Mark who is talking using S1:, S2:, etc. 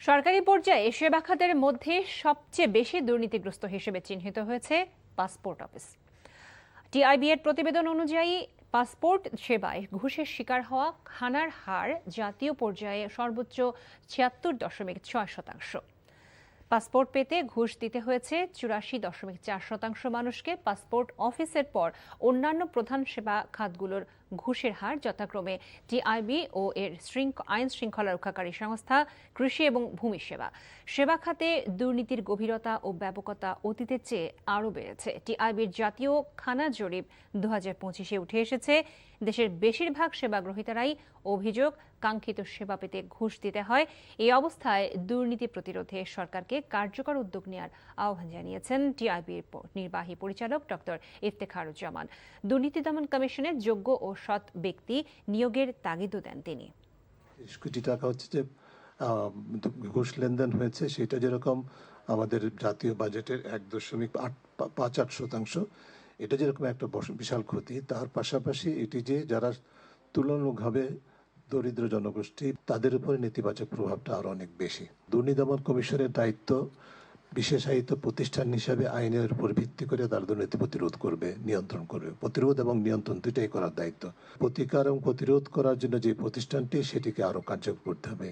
S1: সরকারি পর্যায়ে সেবা খাতের মধ্যে সবচেয়ে বেশি দুর্নীতিগ্রস্ত হিসেবে চিহ্নিত হয়েছে পাসপোর্ট অফিস। টিআইবি এর প্রতিবেদন অনুযায়ী পাসপোর্ট সেবায় ঘুষের শিকার হওয়া খানার হার জাতীয় পর্যায়ে সর্বোচ্চ ৭৬.৬%। পাসপোর্ট পেতে ঘুষ দিতে হয়েছে ৮৪.৪% মানুষকে। পাসপোর্ট অফিসের পর অন্যান্য প্রধান সেবা খাতগুলোর ঘুষের হার যথাক্রমে টিআইবি ও এর আইন শৃঙ্খলা রক্ষাকারী সংস্থা, কৃষি এবং ভূমি সেবা। সেবা খাতে দুর্নীতির গভীরতা ও ব্যাপকতা অতীতের চেয়ে আরও বেড়েছে। টিআইবির জাতীয় খানা জরিপ ২০২৫-এ উঠে এসেছে, দেশের বেশিরভাগ সেবা গ্রহীতারাই অভিযোগ কাঙ্ক্ষিত সেবা পেতে ঘুষ দিতে হয়। এই অবস্থায় দুর্নীতি প্রতিরোধে সরকারকে কার্যকর উদ্যোগ নেওয়ার আহ্বান জানিয়েছেন টিআইবির নির্বাহী পরিচালক ডক্টর ইফতেখারুজ্জামান। দুর্নীতি দমন কমিশনের যোগ্য ও সৎ ব্যক্তি নিয়োগের তাগিদও দেন তিনি।
S2: ৩০ কোটি টাকা হচ্ছে যে ঘুষ লেনদেন হয়েছে, সেটা যেরকম আমাদের জাতীয় বাজেটের ১.৫৮%, এটা যেরকম একটা বিশাল ক্ষতি, তার পাশাপাশি এটি যে যারা তুলনামূলকভাবে দরিদ্র জনগোষ্ঠী, তাদের উপরে নেতিবাচক প্রভাবটা আরও অনেক বেশি। দুর্নীতি দমন কমিশনের দায়িত্ব বিশেষায়িত প্রতিষ্ঠান হিসাবে আইনের উপর ভিত্তি করে তার দুর্নীতি প্রতিরোধ করবে, নিয়ন্ত্রণ করবে। প্রতিরোধ এবং নিয়ন্ত্রণ দুইটাই করার দায়িত্ব। প্রতিকার এবং প্রতিরোধ করার জন্য যে প্রতিষ্ঠানটি, সেটিকে আরও কার্যকর করতে হবে।